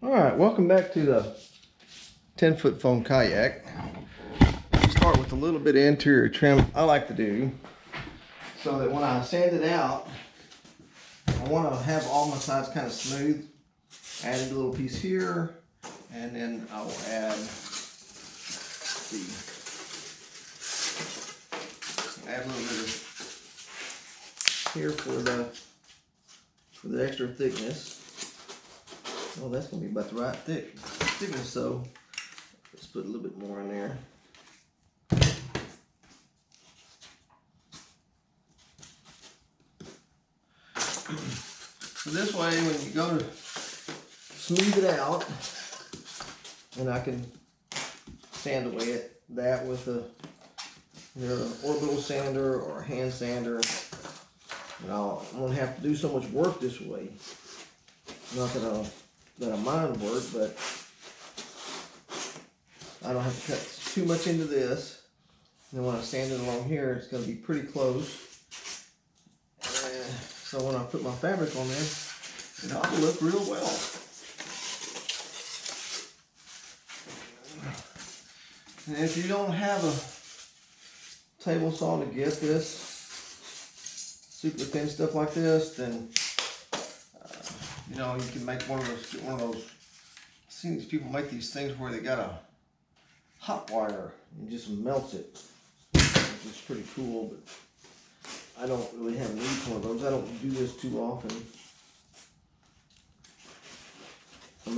Alright, welcome back to the 10-foot foam kayak. Start with a little bit of interior trim I like to do so that when I sand it out, I want to have all my sides kind of smooth. Add a little piece here, and then I will add a little bit of here for the extra thickness. Well, that's going to be about the right thickness, so let's put a little bit more in there. So this way, when you go to smooth it out, and I can sand away that with either an orbital sander or a hand sander, and I won't have to do so much work this way. Not that I mind work, but I don't have to cut too much into this. And then when I sand it along here, it's going to be pretty close. So when I put my fabric on there, it ought to look real well. And if you don't have a table saw to get this super thin stuff like this, then you know, you can make get one of those. I've seen these people make these things where they got a hot wire and just melts it, which is pretty cool, but I don't really have a need for one of those. I don't do this too often. I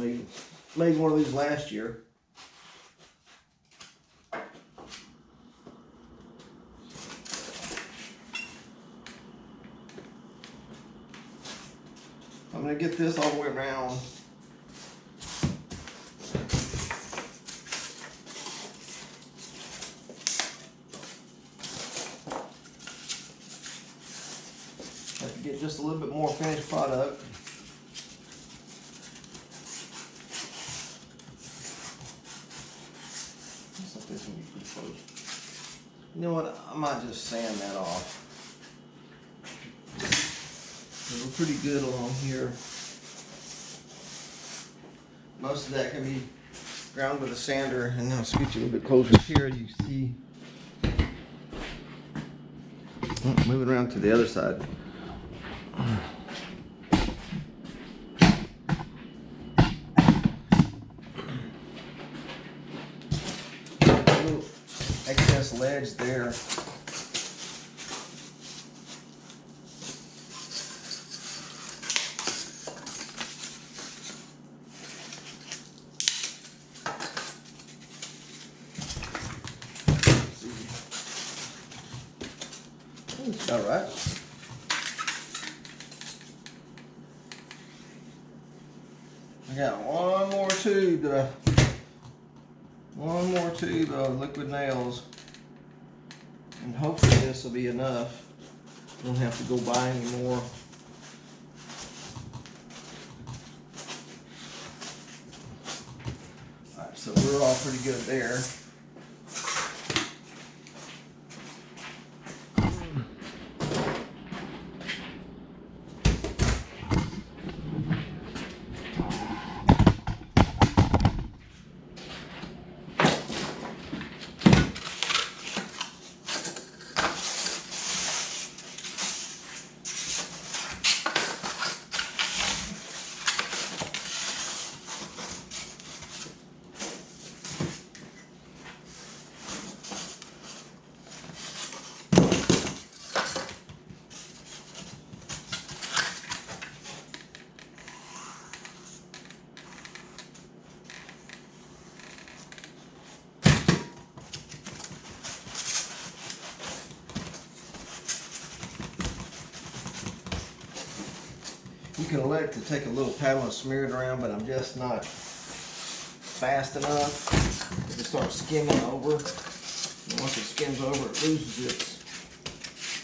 made one of these last year. I'm going to get this all the way around. Have to get just a little bit more finished product. Looks like this one be pretty close. You know what? I might just sand that off. We're pretty good along here. Most of that can be ground with a sander, and I'll scoot you a little bit closer here. You see, moving around to the other side. A little excess ledge there. All right. I got one more tube of liquid nails, and hopefully this will be enough. Don't have to go buy any more. All right, so we're all pretty good there. You can elect to take a little paddle and smear it around, but I'm just not fast enough. It starts skimming over. And once it skims over, it loses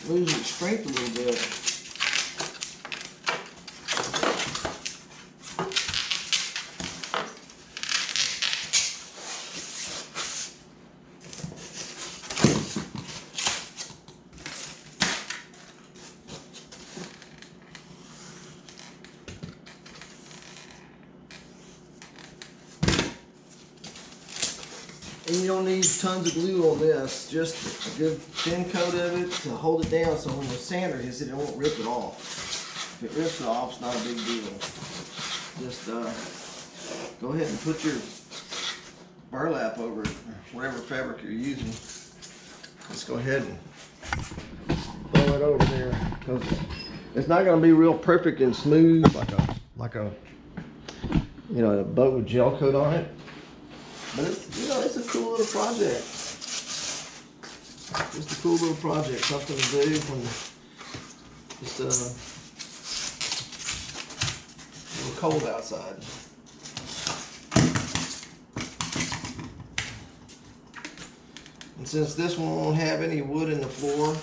its strength a little bit. And you don't need tons of glue on this, just a good thin coat of it to hold it down so when the sander hits it, it won't rip it off. If it rips it off, it's not a big deal. Just go ahead and put your burlap over it, or whatever fabric you're using. Let's go ahead and throw it over there, because it's not going to be real perfect and smooth like a you know, a boat with gel coat on it. But it's, you know, it's a cool little project. Just a cool little project, something to do when it's a little cold outside. And since this one won't have any wood in the floor,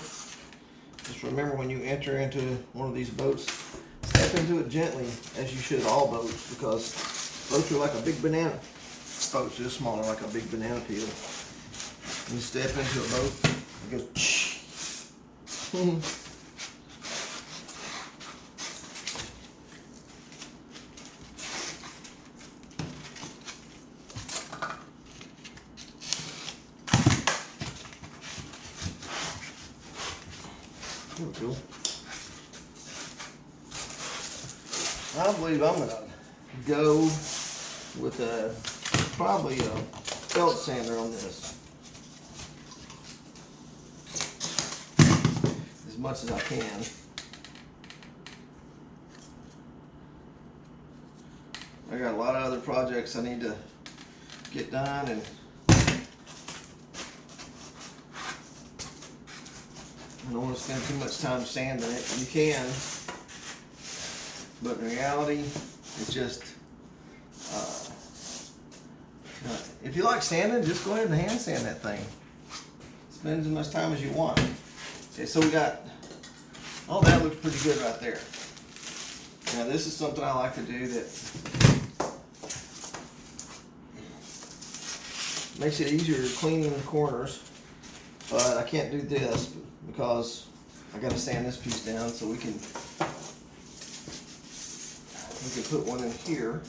just remember when you enter into one of these boats, step into it gently, as you should all boats, because boats are like a big banana. Boats are just smaller, like a big banana peel. When you step into a boat, it goes shh. There we go. I believe I'm gonna go with probably a felt sander on this, as much as I can. I got a lot of other projects I need to get done, and I don't want to spend too much time sanding it. You can, but in reality, it's just if you like sanding, just go ahead and hand sand that thing. Spend as much time as you want. Okay, so we got, oh, that looks pretty good right there. Now this is something I like to do that makes it easier cleaning the corners, but I can't do this because I got to sand this piece down, so we can put one in here.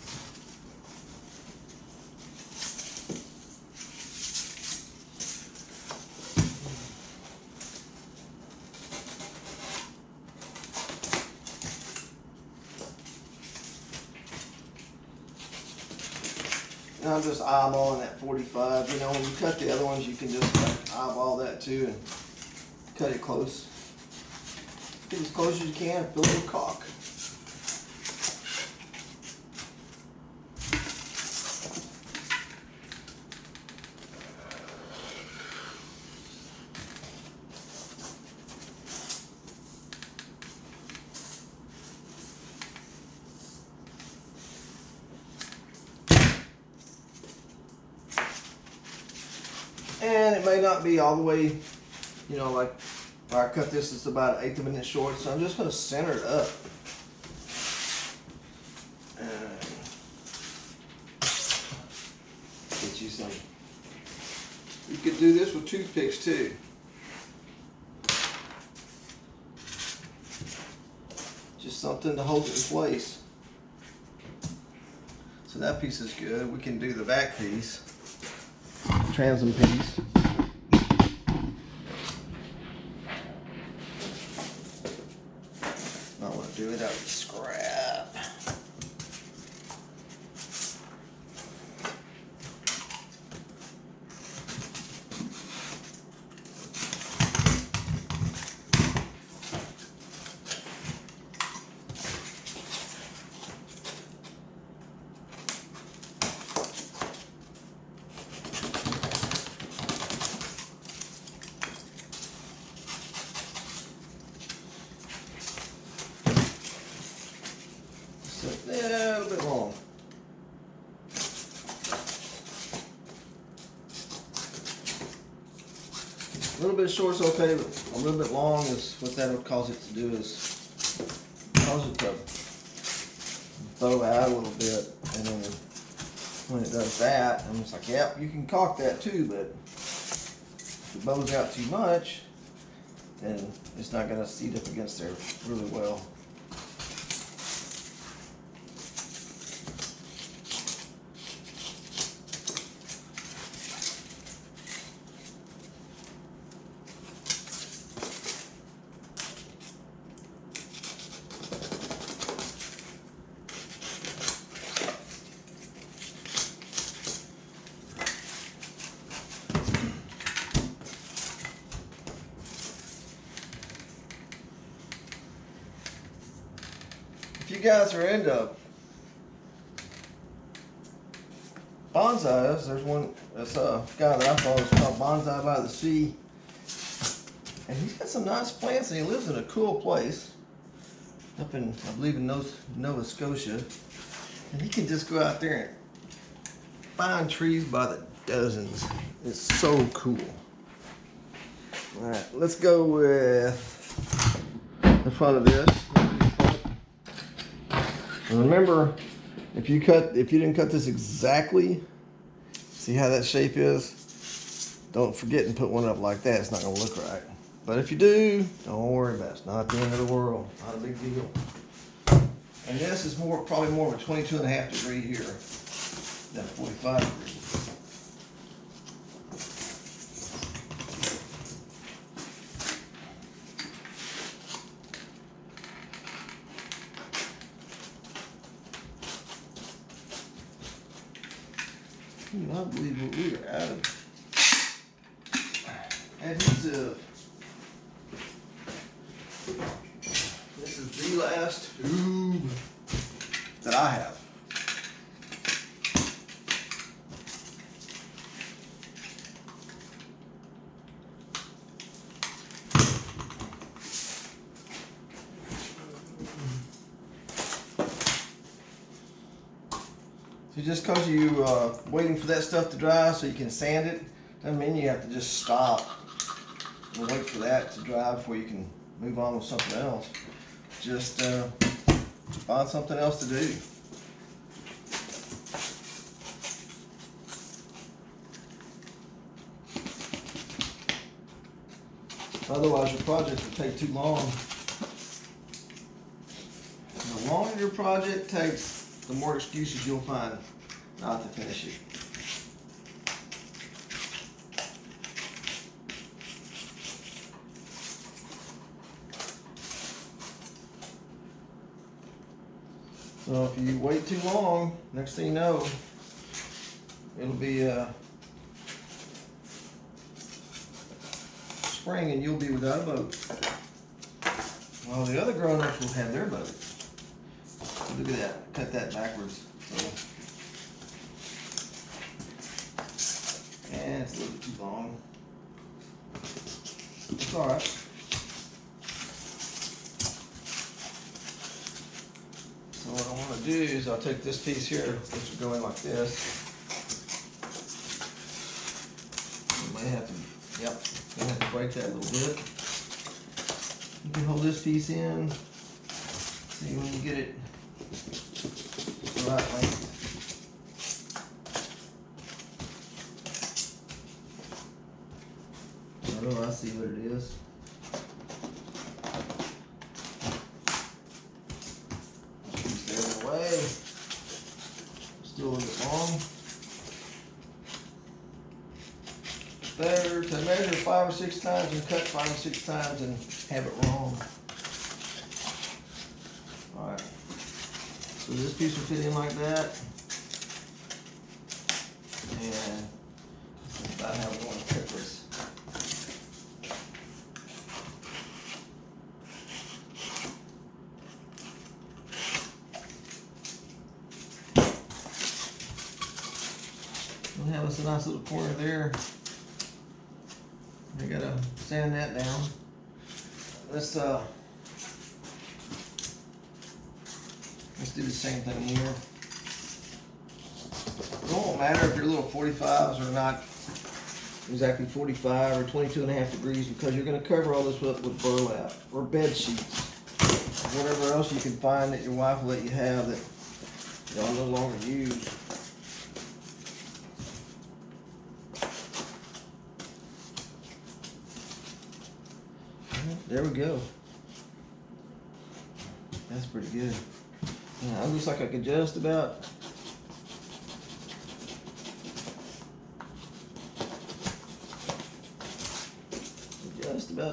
And I'm just eyeballing that 45. You know, when you cut the other ones, you can just like eyeball that too and cut it close. Get as close as you can, fill it with caulk. And it may not be all the way, you know, like if I cut this, it's about 1/8 of an inch short, so I'm just going to center it up. And get you some. You could do this with toothpicks too. Just something to hold it in place. So that piece is good. We can do the back piece. Transom piece. I want to do it out of scrap. Yeah, a little bit long. A little bit short's okay, but a little bit long is what that'll cause it to do, is cause it to bow out a little bit. And then when it does that, I'm just like, yep, you can caulk that too, but if it bows out too much, then it's not going to seat up against there really well. guys are into bonsais, there's one, that's a guy that I follow, it's called Bonsai by the Sea. And he's got some nice plants, and he lives in a cool place up in, I believe, in Nova Scotia. And he can just go out there and find trees by the dozens. It's so cool. All right, let's go with the front of this. And remember, if you didn't cut this exactly, see how that shape is? Don't forget and put one up like that. It's not gonna look right. But if you do, don't worry about it. It's not the end of the world. Not a big deal. And this is probably more of a 22.5 degree here than 45 degrees. I believe we are out of adhesive. This is the last tube that I have. So just because you waiting for that stuff to dry so you can sand it, doesn't mean you have to just stop and wait for that to dry before you can move on with something else. Just find something else to do. Otherwise your project will take too long. The longer your project takes, the more excuses you'll find not to finish it. So if you wait too long, next thing you know, it'll be spring and you'll be without a boat. Well, the other grown-ups will have their boat. Look at that, cut that backwards. So, and it's a little bit too long. It's all right. So what I want to do is I'll take this piece here, which will go in like this. You might have to, yep, you have to break that a little bit. You can hold this piece in. See when you get it the right length. Oh, I see what it is. Piece there in the way. Still a little bit long. Better to measure 5 or 6 times and cut 5 or 6 times and have it wrong. Alright. So this piece will fit in like that. And that's about how we want to cut this. We'll have us a nice little corner there. We gotta sand that down. Let's do the same thing here. It won't matter if your little 45s are not exactly 45 or 22.5 degrees because you're gonna cover all this up with burlap or bed sheets. Whatever else you can find that your wife will let you have that y'all no longer use. There we go. That's pretty good. Yeah, it looks like I could just about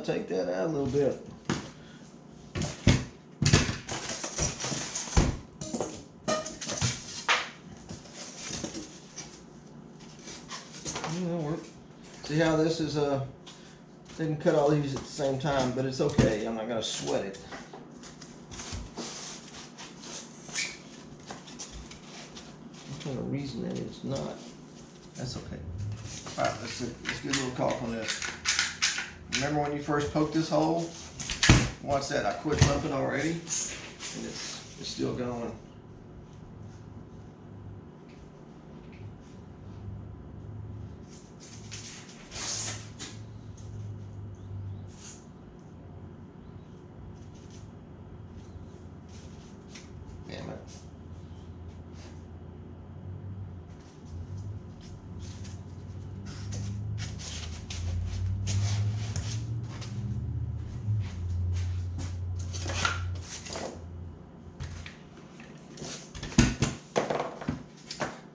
take that out a little bit. That'll work. See how this is didn't cut all these at the same time, but it's okay. I'm not gonna sweat it. kind of reason that it's not. That's okay. Alright, let's get a little caulk on this. Remember when you first poked this hole? Watch that, I quit bumping already, and it's still going. Damn it.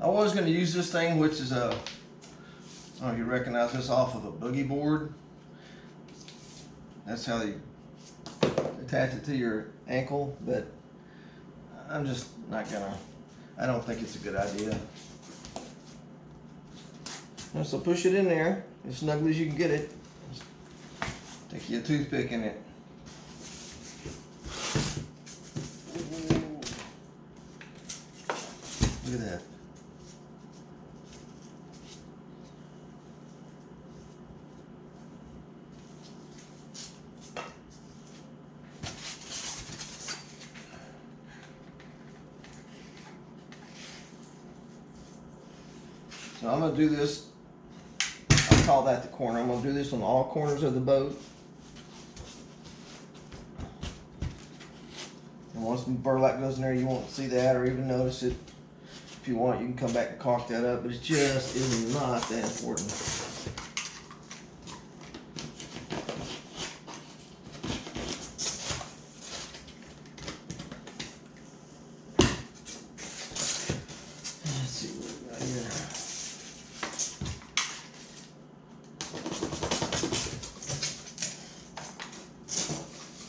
I was going to use this thing, which is a, I don't know if you recognize this off of a boogie board. That's how they attach it to your ankle, but I'm just not gonna, I don't think it's a good idea. And so push it in there as snugly as you can get it. Take your toothpick in it. Look at that. So I'm going to do this, I call that the corner. I'm going to do this on all corners of the boat. And once the burlap goes in there, you won't see that or even notice it. If you want, you can come back and caulk that up, but it just is not that important. Let's see what we got here.